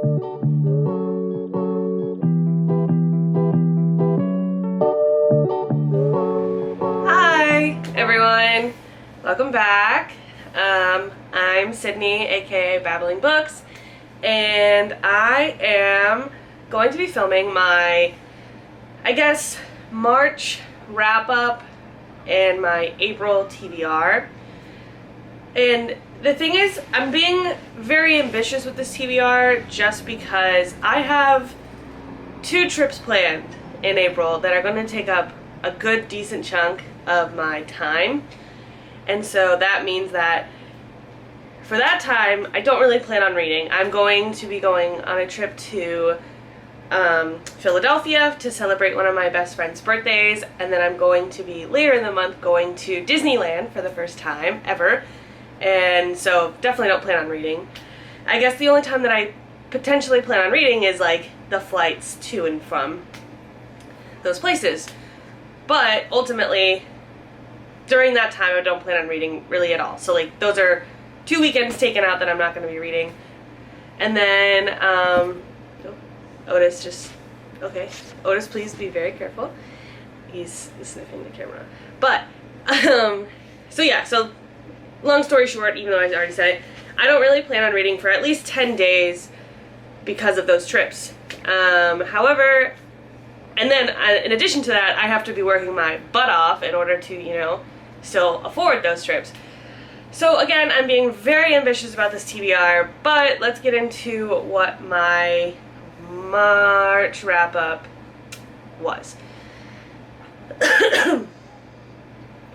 Hi everyone, welcome back. I'm Sydney, aka Babbling Books, and I am going to be filming my, I guess, March wrap-up and my April TBR. And the thing is, I'm being very ambitious with this TBR just because I have 2 trips planned in April that are going to take up a good decent chunk of my time. And so that means that for that time, I don't really plan on reading. I'm going to be going on a trip to Philadelphia to celebrate one of my best friend's birthdays, and then I'm going to be later in the month going to Disneyland for the first time ever, and so definitely don't plan on reading. I guess the only time that I potentially plan on reading is like the flights to and from those places, but ultimately during that time I don't plan on reading really at all. So like those are 2 weekends taken out that I'm not going to be reading. And then Otis just, okay, Otis, please be very careful. He's sniffing the camera. But, so yeah, so long story short, even though I already said it, I don't really plan on reading for at least 10 days because of those trips. However, and then in addition to that, I have to be working my butt off in order to, you know, still afford those trips. So again, I'm being very ambitious about this TBR, but let's get into what my March wrap-up was.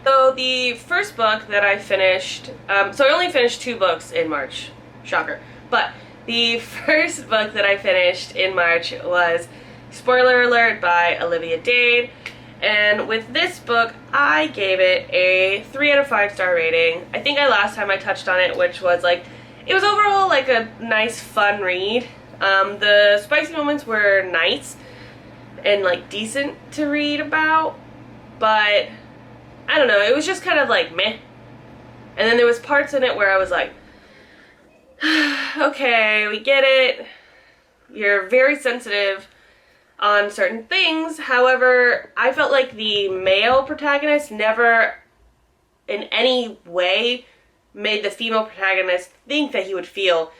So the first book that I finished, so I only finished 2 books in March, shocker, but the first book that I finished in March was Spoiler Alert by Olivia Dade, and with this book I gave it a 3 out of 5 star rating. I think last time I touched on it, which was like, it was overall like a nice fun read. The spicy moments were nice and like decent to read about, but I don't know, it was just kind of like meh. And then there was parts in it where I was like, okay, we get it, you're very sensitive on certain things. However, I felt like the male protagonist never in any way made the female protagonist think that he would feel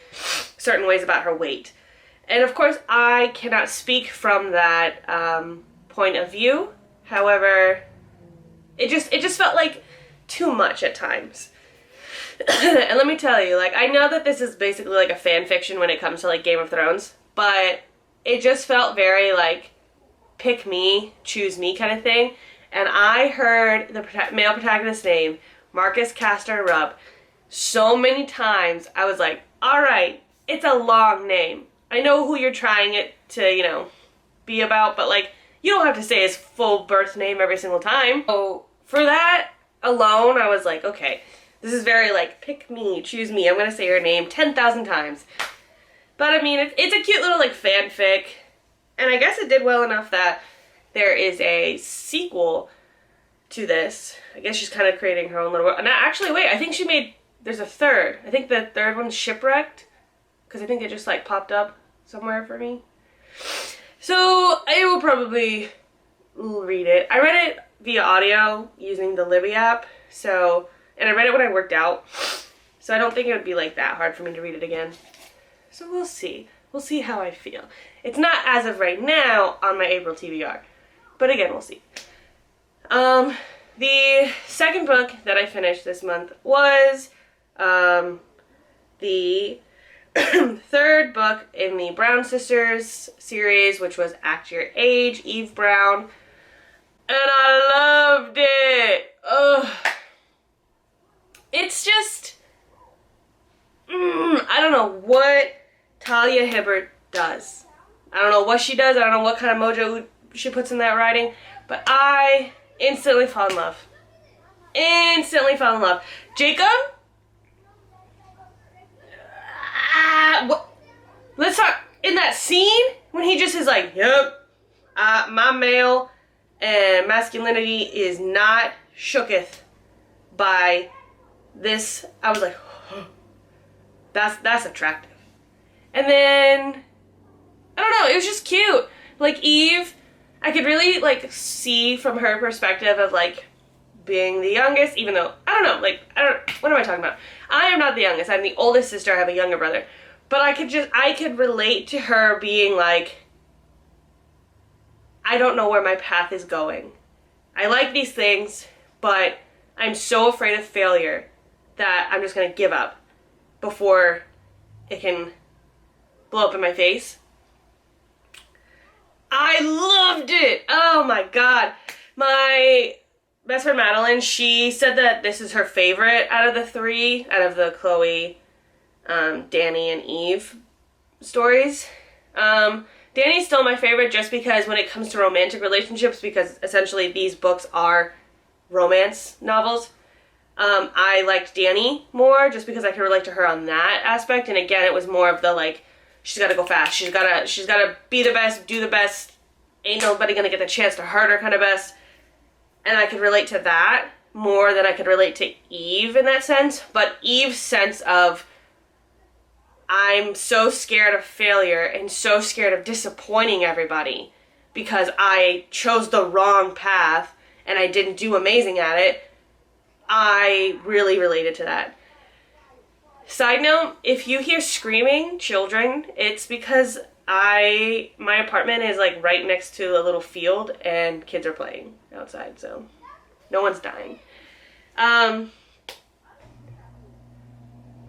certain ways about her weight. And of course, I cannot speak from that point of view. However, it just felt like too much at times. And let me tell you, like, I know that this is basically like a fan fiction when it comes to like Game of Thrones, but it just felt very like pick me, choose me kind of thing. And I heard the male protagonist's name, Marcus Castor Rupp, so many times. I was like, alright, it's a long name. I know who you're trying it to, you know, be about, but like, you don't have to say his full birth name every single time. So for that alone, I was like, okay, this is very like, pick me, choose me. I'm gonna say your name 10,000 times. But I mean, it's a cute little like fanfic, and I guess it did well enough that there is a sequel to this. I guess she's kind of creating her own little world. And actually, wait, I think there's a third. I think the third one's Shipwrecked, because I think it just like popped up somewhere for me. So I will probably read it. I read it via audio using the Libby app, so, and I read it when I worked out, so I don't think it would be like that hard for me to read it again. So we'll see. We'll see how I feel. It's not as of right now on my April TBR, but again, we'll see. The second book that I finished this month was the third book in the Brown Sisters series, which was Act Your Age, Eve Brown, and I loved it. Ugh. It's just, I don't know what Talia Hibbert does. I don't know what she does. I don't know what kind of mojo she puts in that writing, but I instantly fall in love. Instantly fell in love. Jacob? Let's talk. In that scene, when he just is like, yep, my male and masculinity is not shooketh by this, I was like, oh, that's attractive. And then don't know, it was just cute. Like, Eve, I could really, like, see from her perspective of, like, being the youngest, even though, I don't know, like, what am I talking about? I am not the youngest. I'm the oldest sister. I have a younger brother. But I could relate to her being like, I don't know where my path is going. I like these things, but I'm so afraid of failure that I'm just going to give up before it can blow up in my face. I loved it. Oh my God. My best friend Madeline, she said that this is her favorite out of the three, out of the Chloe, Danny, and Eve stories. Danny's still my favorite just because when it comes to romantic relationships, because essentially these books are romance novels, I liked Danny more just because I could relate to her on that aspect. And again, it was more of the, like, she's got to go fast. She's got to be the best, do the best. Ain't nobody going to get the chance to hurt her kind of best. And I could relate to that more than I could relate to Eve in that sense. But Eve's sense of, I'm so scared of failure and so scared of disappointing everybody because I chose the wrong path and I didn't do amazing at it, I really related to that. Side note, if you hear screaming children, it's because my apartment is like right next to a little field and kids are playing outside, so no one's dying.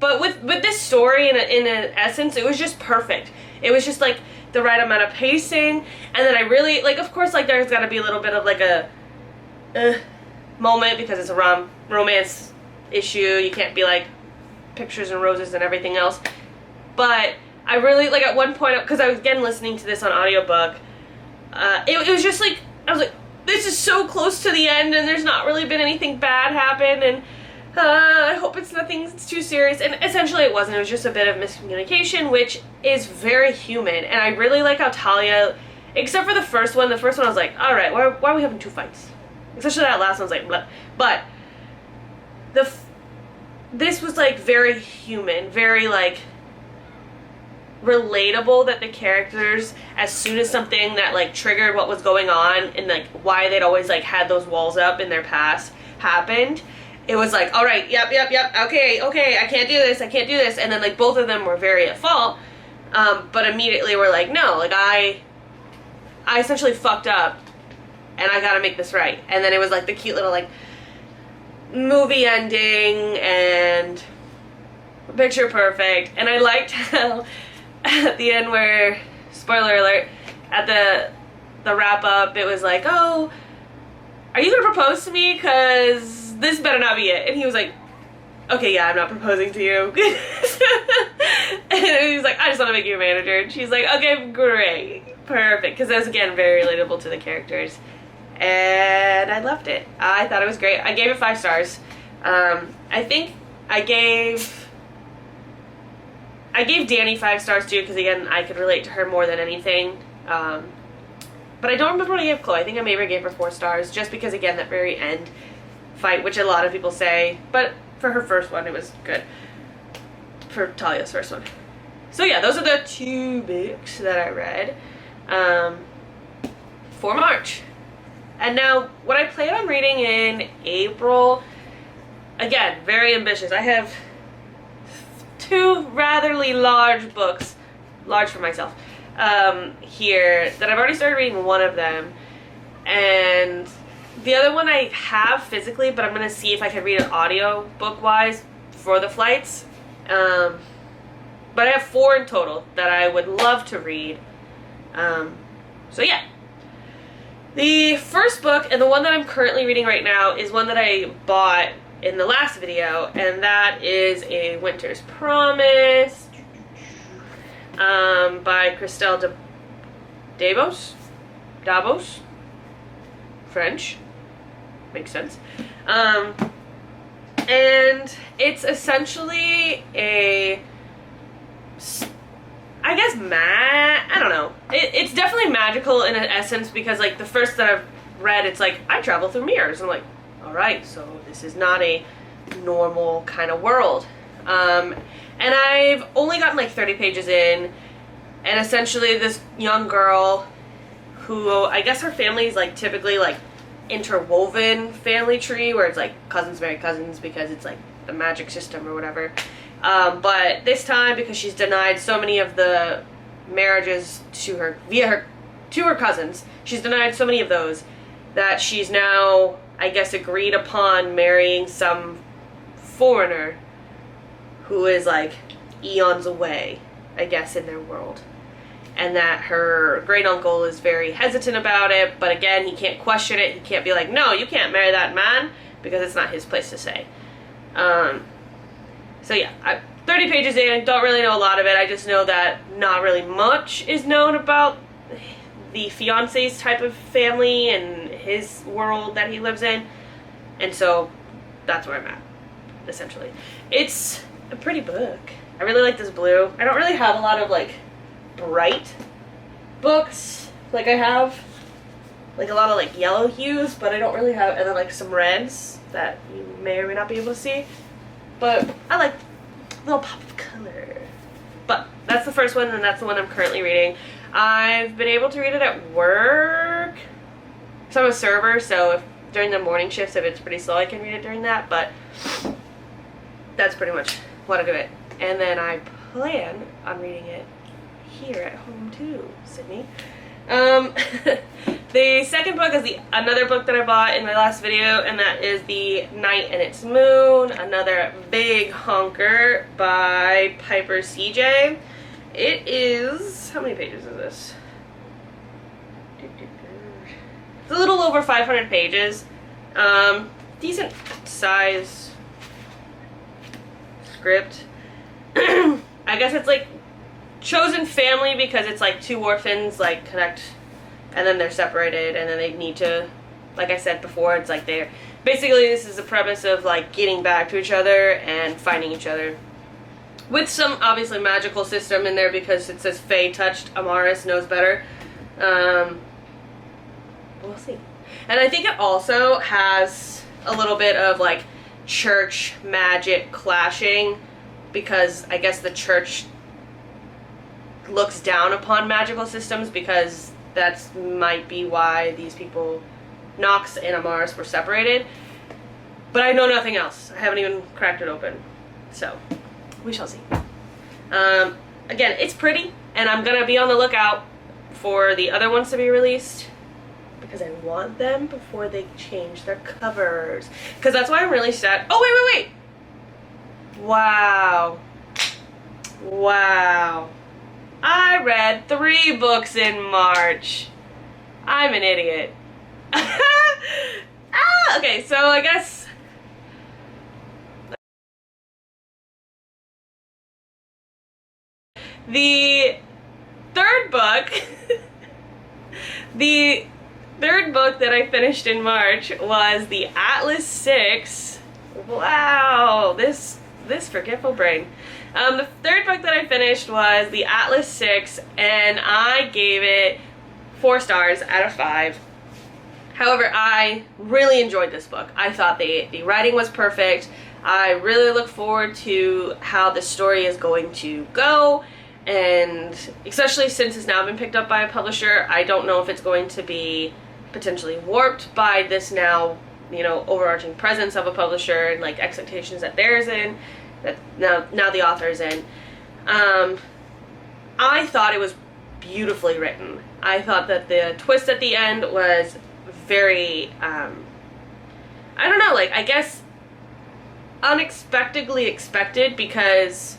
But with this story, in an essence, it was just perfect. It was just like the right amount of pacing, and then I really, like, of course, like, there's gotta be a little bit of like a moment because it's a romance issue. You can't be like pictures and roses and everything else. But I really, like, at one point, because I was again listening to this on audiobook, it was just like, I was like, this is so close to the end and there's not really been anything bad happen, and I hope it's nothing too serious. And essentially it wasn't. It was just a bit of miscommunication, which is very human. And I really like how Talia, except for the first one I was like, alright, why are we having two fights? Especially that last one was like, blah. But this was like very human, very like relatable, that the characters, as soon as something that like triggered what was going on and like why they'd always like had those walls up in their past happened, it was like, all right, yep, okay, I can't do this, and then like both of them were very at fault, but immediately we're like, no, like I essentially fucked up and I gotta make this right. And then it was like the cute little like movie ending and picture perfect. And I liked how at the end, where, spoiler alert, at the wrap up, it was like, oh, are you gonna propose to me? Cause this better not be it. And he was like, okay, yeah, I'm not proposing to you. And he was like, I just want to make you a manager. And she's like, okay, great, perfect. Because that was, again, very relatable to the characters. And I loved it. I thought it was great. I gave it 5 stars. I think I gave Danny 5 stars too, because again, I could relate to her more than anything. But I don't remember what I gave Chloe. I think I maybe gave her 4 stars, just because, again, that very end fight, which a lot of people say, but for her first one, it was good. For Talia's first one. So yeah, those are the 2 books that I read for March. And now, what I plan on reading in April, again, very ambitious. I have 2 ratherly large books, large for myself, here, that I've already started reading one of them, and the other one I have physically, but I'm going to see if I can read it audio book-wise for the flights. But I have 4 in total that I would love to read. So yeah. The first book, and the one that I'm currently reading right now, is one that I bought in the last video, and that is A Winter's Promise by Christelle Davos? French. Makes sense. And it's essentially a, I guess, I don't know. It's definitely magical in an essence, because like the first that I've read, it's like, I travel through mirrors. I'm like, alright, so this is not a normal kind of world. And I've only gotten like 30 pages in. And essentially this young girl who, I guess her family is like typically like interwoven family tree where it's like cousins marry cousins because it's like the magic system or whatever. But this time, because she's denied so many of the marriages to her to her cousins, she's denied so many of those that she's now, I guess, agreed upon marrying some foreigner who is like eons away, I guess, in their world. And that her great uncle is very hesitant about it, but again, he can't question it. He can't be like, no, you can't marry that man, because it's not his place to say. So yeah, 30 pages in, don't really know a lot of it. I just know that not really much is known about the fiance's type of family and his world that he lives in. And so that's where I'm at, essentially. It's a pretty book. I really like this blue. I don't really have a lot of like bright books. Like I have like a lot of like yellow hues, but I don't really have, and then like some reds that you may or may not be able to see. But I like a little pop of color. But that's the first one, and that's the one I'm currently reading. I've been able to read it at work. So I'm a server, so if during the morning shifts, if it's pretty slow, I can read it during that. But that's pretty much what I do it. And then I plan on reading it here at home too, Sydney. The second book is another book that I bought in my last video, and that is The Night and Its Moon, another big honker by Piper CJ. It is, how many pages is this? It's a little over 500 pages. Decent size script. I guess it's like chosen family because it's like two orphans like connect and then they're separated and then they need to, like I said before, it's like they're basically, this is the premise of like getting back to each other and finding each other with some obviously magical system in there because it says Fae touched, Amaris knows better. We'll see. And I think it also has a little bit of like church magic clashing because I guess the church looks down upon magical systems because that's might be why these people, Nox and Amaris, were separated. But I know nothing else. I haven't even cracked it open. So, we shall see. Again, it's pretty, and I'm going to be on the lookout for the other ones to be released because I want them before they change their covers. Because that's why I'm really sad. Oh, wait! Wow. Wow. I read 3 books in March. I'm an idiot. Okay, so I guess the third book the third book that I finished in March was the Atlas 6. Wow, this forgetful brain. The third book that I finished was the Atlas 6, and I gave it 4 stars out of 5. However, I really enjoyed this book. I thought the writing was perfect. I really look forward to how the story is going to go, and especially since it's now been picked up by a publisher, I don't know if it's going to be potentially warped by this now, you know, overarching presence of a publisher and like expectations that theirs in. That now the author is in. I thought it was beautifully written. I thought that the twist at the end was very, I don't know, like, I guess unexpectedly expected because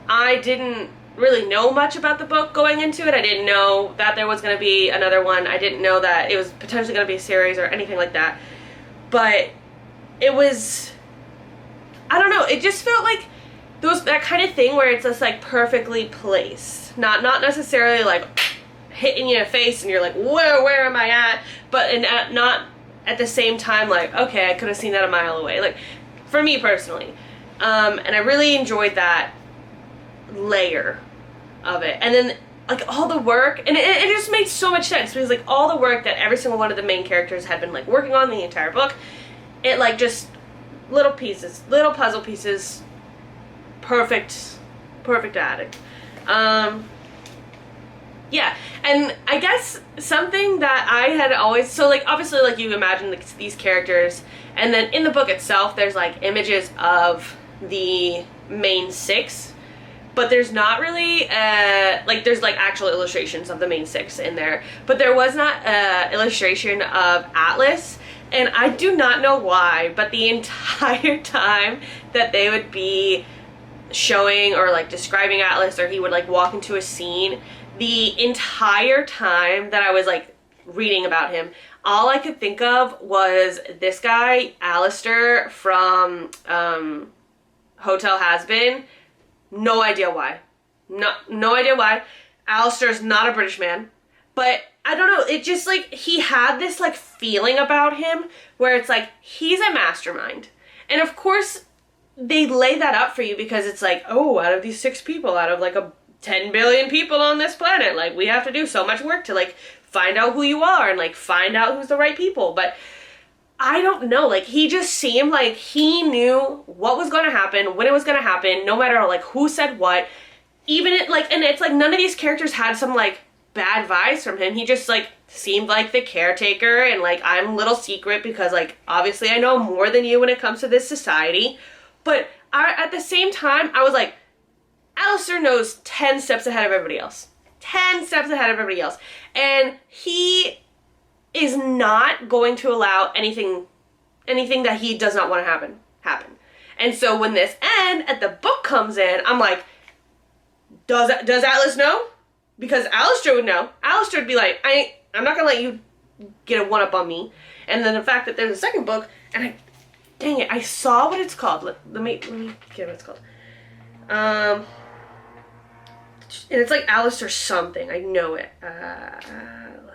I didn't really know much about the book going into it. I didn't know that there was going to be another one. I didn't know that it was potentially going to be a series or anything like that. But it was, I don't know, it just felt like that kind of thing where it's just like perfectly placed. Not necessarily like hitting you in the face and you're like, where am I at? But not at the same time like, okay, I could have seen that a mile away. Like, for me personally. And I really enjoyed that layer of it. And then like all the work, and it just made so much sense because like all the work that every single one of the main characters had been like working on the entire book, it like just little pieces, little puzzle pieces, perfect added. Yeah, and I guess something that I had always, so like obviously like you imagine like, these characters, and then in the book itself there's like images of the main six, but there's not really like there's like actual illustrations of the main six in there, but there was not illustration of Atlas. And I do not know why, but the entire time that they would be showing or like describing Atlas, or he would like walk into a scene, the entire time that I was like reading about him, all I could think of was this guy, Alistair from Hotel Has-Been. No idea why. No idea why. Alistair's not a British man. But I don't know, it just like, he had this like feeling about him where it's like, he's a mastermind. And of course, they lay that up for you because it's like, oh, out of these 6 people, out of like 10 billion people on this planet, like we have to do so much work to like find out who you are and like find out who's the right people. But I don't know, like he just seemed like he knew what was going to happen, when it was going to happen, no matter like who said what. Even it like, and it's like none of these characters had some like bad vibes from him. He just like seemed like the caretaker, and like I'm little secret because like obviously I know more than you when it comes to this society. But at the same time I was like, Alistair knows 10 steps ahead of everybody else. 10 steps ahead of everybody else. And he is not going to allow anything that he does not want to happen. And so when this end at the book comes in, I'm like, does Atlas know? Because Alistair would know. Alistair would be like, I'm not gonna let you get a one-up on me. And then the fact that there's a second book, and dang it, I saw what it's called. Let me get what it's called. And it's like Alistair something. I know it. Atlas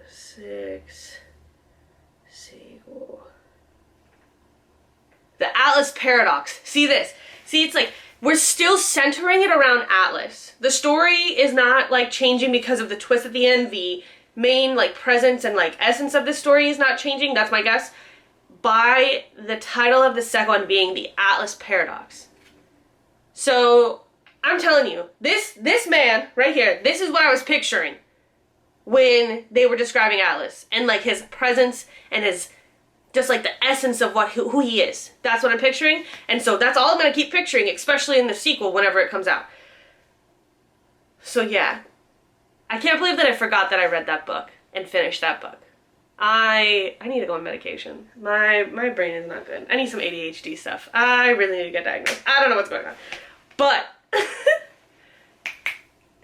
6 sequel. The Atlas Paradox. See this? See, it's like, we're still centering it around Atlas. The story is not like changing because of the twist at the end. The main like presence and like essence of the story is not changing. That's my guess. By the title of the second one being the Atlas Paradox. So I'm telling you, this man right here, this is what I was picturing when they were describing Atlas, and like his presence and his just like the essence of who he is. That's what I'm picturing. And so that's all I'm going to keep picturing, especially in the sequel whenever it comes out. So yeah, I can't believe that I forgot that I read that book and finished that book. I need to go on medication. My brain is not good. I need some ADHD stuff. I really need to get diagnosed. I don't know what's going on. But,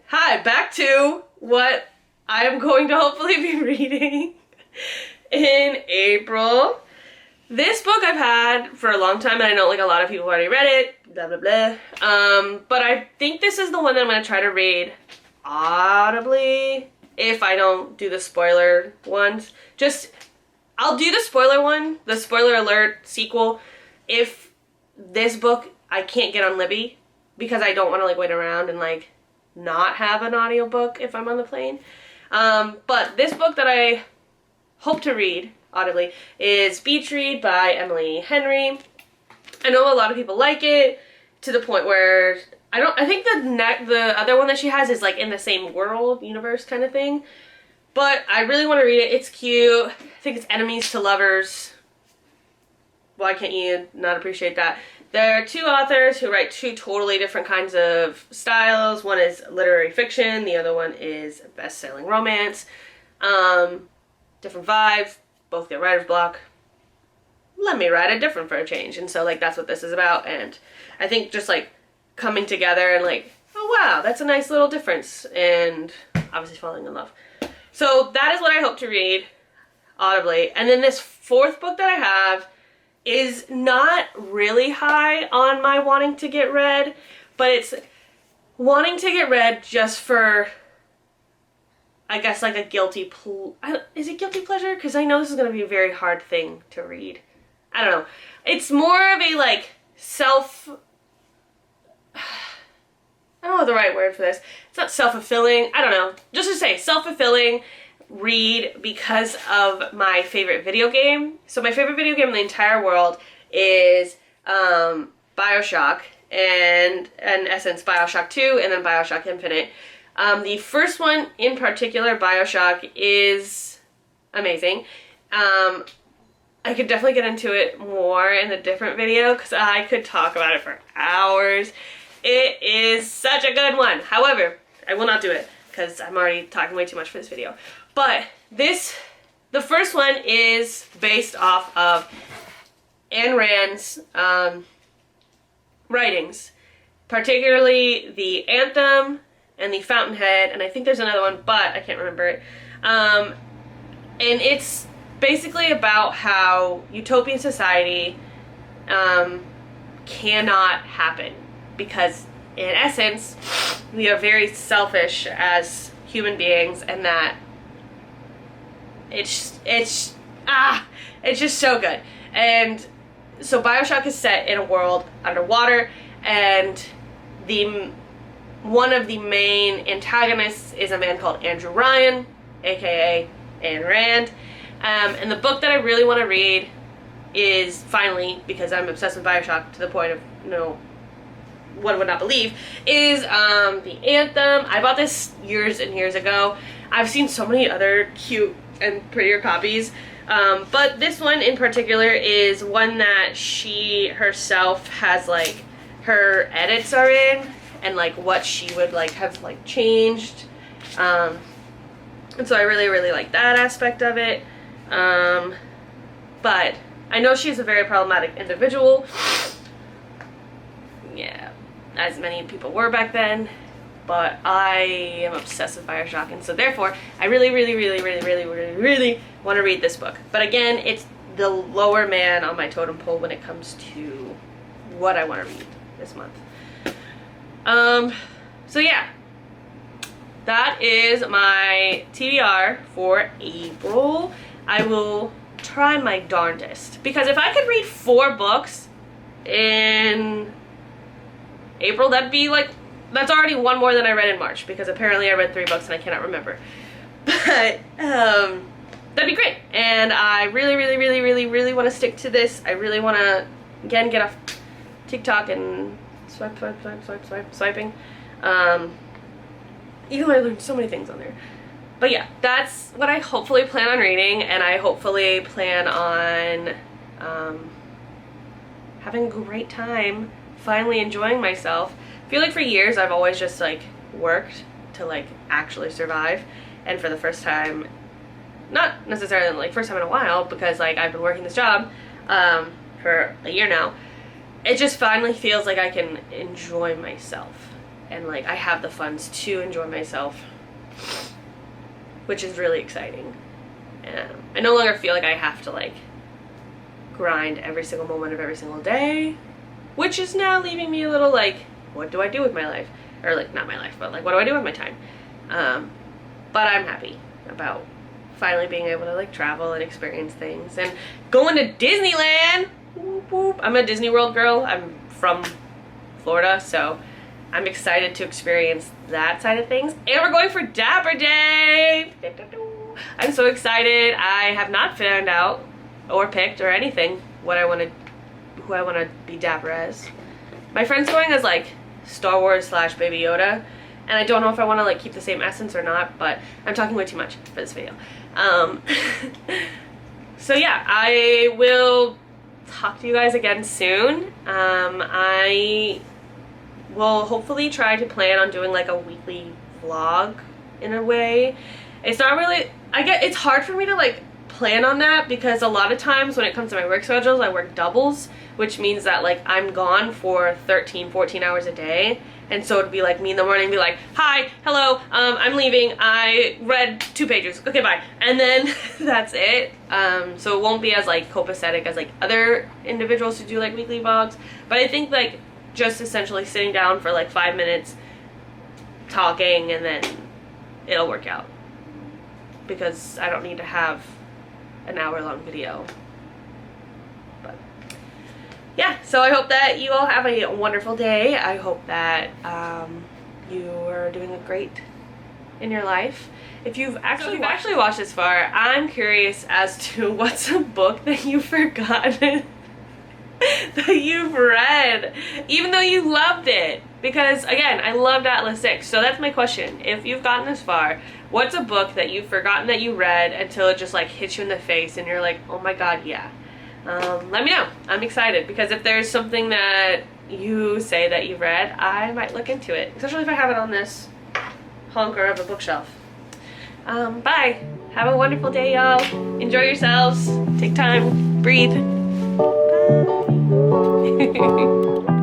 hi, back to what I am going to hopefully be reading in April. This book I've had for a long time, and I know like a lot of people have already read it, blah blah blah. But I think this is the one that I'm going to try to read audibly if I don't do the spoiler ones. I'll do the spoiler one, the spoiler alert sequel, if this book I can't get on Libby, because I don't want to like wait around and like not have an audiobook if I'm on the plane. But this book that I hope to read audibly is Beach Read by Emily Henry. I know a lot of people like it to the point where I think the other one that she has is like in the same world, universe kind of thing. But I really want to read it. It's cute. I think it's enemies to lovers. Why can't you not appreciate that? There are 2 authors who write 2 totally different kinds of styles. One is literary fiction. The other one is best-selling romance. Different vibes. Both get writer's block. Let me write it different for a change. And so like that's what this is about. And I think just like coming together and like, oh wow, that's a nice little difference. And obviously falling in love. So that is what I hope to read audibly. And then this 4th book that I have is not really high on my wanting to get read, but it's wanting to get read just for, I guess, like a guilty is it guilty pleasure? Because I know this is going to be a very hard thing to read. I don't know. It's more of a like I don't know the right word for this. It's not self-fulfilling. I don't know. Just to say self-fulfilling read because of my favorite video game. So my favorite video game in the entire world is BioShock. and in essence BioShock 2 and then BioShock Infinite. The first one in particular, BioShock, is amazing. I could definitely get into it more in a different video because I could talk about it for hours. It is such a good one. However, I will not do it because I'm already talking way too much for this video. But the first one is based off of Ayn Rand's writings, particularly the Anthem and the Fountainhead, and I think there's another one, but I can't remember it. And it's basically about how utopian society cannot happen because, in essence, we are very selfish as human beings, and that it's just so good. And so BioShock is set in a world underwater, and one of the main antagonists is a man called Andrew Ryan, aka Ayn Rand. And the book that I really want to read is, finally, because I'm obsessed with BioShock to the point of, one would not believe, is the Anthem. I bought this years and years ago. I've seen so many other cute and prettier copies, but this one in particular is one that she herself has, like, her edits are in, and like what she would like have like changed, and so I really, really like that aspect of it. But I know she's a very problematic individual, yeah, as many people were back then, but I am obsessed with BioShock, and so therefore I really, really, really, really, really, really, really want to read this book. But again, it's the lower man on my totem pole when it comes to what I want to read this month. So yeah, that is my TBR for April. I will try my darndest, because if I could read 4 books in April, that'd be like, that's already one more than I read in March, because apparently I read 3 books and I cannot remember. But that'd be great, and I really, really, really, really, really want to stick to this. I really want to, again, get off TikTok and swiping. Even though I learned so many things on there. But yeah, that's what I hopefully plan on reading, and I hopefully plan on having a great time, finally enjoying myself. I feel like for years I've always just like worked to like actually survive, and for the first time, not necessarily like first time in a while, because like I've been working this job for a year now, it just finally feels like I can enjoy myself, and like I have the funds to enjoy myself, which is really exciting. And I no longer feel like I have to like grind every single moment of every single day, which is now leaving me a little like, what do I do with my life? Or like, not my life, but like, what do I do with my time? But I'm happy about finally being able to like travel and experience things, and going to Disneyland. Whoop, whoop. I'm a Disney World girl. I'm from Florida, so I'm excited to experience that side of things. And we're going for Dapper Day! I'm so excited. I have not found out or picked or anything who I want to be dapper as. My friend's going as like Star Wars / Baby Yoda, and I don't know if I want to like keep the same essence or not, but I'm talking way too much for this video. So yeah, I will talk to you guys again soon. I will hopefully try to plan on doing like a weekly vlog in a way. It's not really, it's hard for me to like plan on that, because a lot of times when it comes to my work schedules, I work doubles, which means that like I'm gone for 13-14 hours a day. And so it'd be like me in the morning, be like, hi, hello, I'm leaving, I read 2 pages, okay, bye. And then that's it. So it won't be as like copacetic as like other individuals who do like weekly vlogs. But I think like just essentially sitting down for like 5 minutes, talking, and then it'll work out. Because I don't need to have an hour-long video. But yeah, so I hope that you all have a wonderful day. I hope that you are doing great in your life. If you've actually watched this far, I'm curious as to what's a book that you've forgotten that you've read, even though you loved it. Because again, I loved Atlas 6. So that's my question. If you've gotten this far, what's a book that you've forgotten that you read until it just like hits you in the face and you're like, oh my god, yeah. Let me know. I'm excited because if there's something that you say that you've read, I might look into it, especially if I have it on this honker of a bookshelf. Bye. Have a wonderful day, y'all. Enjoy yourselves. Take time. Breathe. Bye.